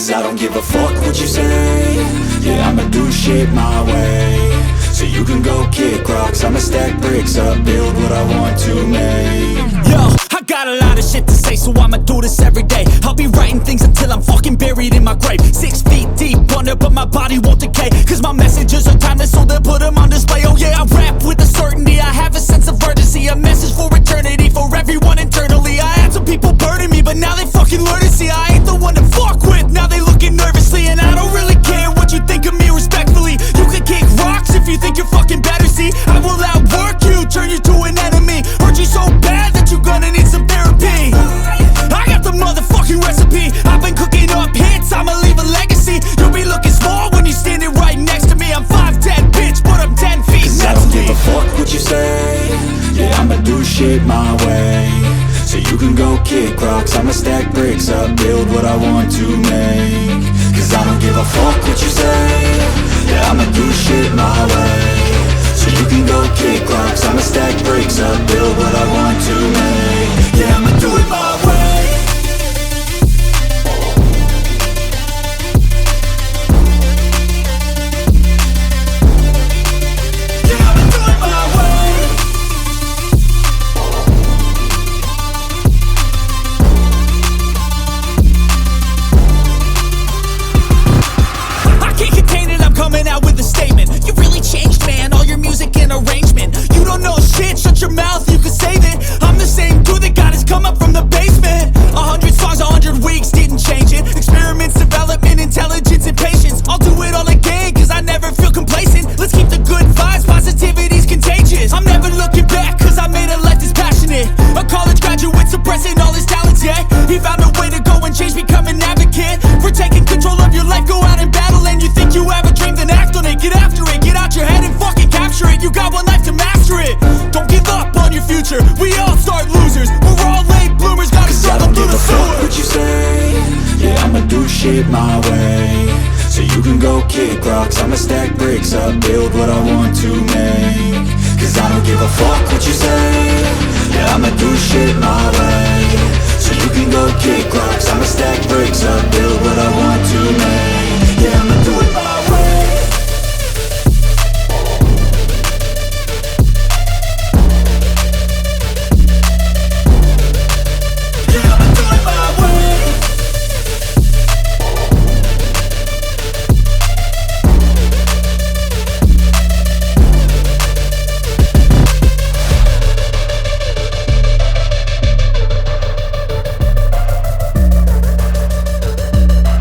Cause I don't give a fuck what you say. Yeah, I'ma do shit my way. So you can go kick rocks, I'ma stack bricks up, build what I want to make. Yo, I got a lot of shit to say, so I'ma do this every day. I'll be writing things until I'm fucking buried in my grave. 6 feet deep under, but my body won't decay. Cause my messages are timeless, so they'll put them on display. Oh yeah, I rap with a certainty, I have a sense of urgency. A message for eternity, for everyone internally. I had some people burning me, but now they fucking learn to see I ain't the one to fuck with, now they looking nervously. And I don't really care what you think of me respectfully. You can kick rocks if you think you're fucking better, see. I will outwork you, turn you to an enemy. Hurt you so bad that you're gonna need some therapy. I got the motherfucking recipe. I've been cooking up hits, I'ma leave a legacy. You'll be looking small when you're standing right next to me. I'm 5'10", bitch, but I'm 10 feet Cause next I don't to me. give a fuck what you say. Yeah, I'ma do shit my way. So you can go kick rocks, I'ma stack bricks up, build what I want to make. Cause I don't give a fuck what you say. Yeah, I'ma do shit my way. So you can go kick rocks, I'ma stack bricks up, build what I want to make. Yeah, I'ma do it my way. Yeah, I'ma do it my way. I can't contain it, I'm coming out with a statement. You really changed, man, all your music and arrangement. You don't know shit, shut your mouth, you can save it. I'm the same dude that got his come up from the basement. 100 songs, 100 weeks, didn't change it. Experiments, development, intelligence, and patience. I'll do it all again, cause I never feel complacent. Let's keep the good vibes, positivity's contagious. I'm never looking back, cause I made a life that's passionate. A college graduate suppressing all his talents, yeah. He found a way to go and change, become an advocate. For taking control of your life, go out and battle. And you think you have a dream, then act on it. Get after it, get out your head and fucking capture it. You got one life to master it. Don't give up on your future, we all start losers. We're all late bloomers, gotta struggle through the Fuck sewer. what you say. Yeah, I'ma do shit my way. So you can go kick rocks, I'ma stack bricks up, build what I want to make. Cause I don't give a fuck what you say. Yeah, I'ma do shit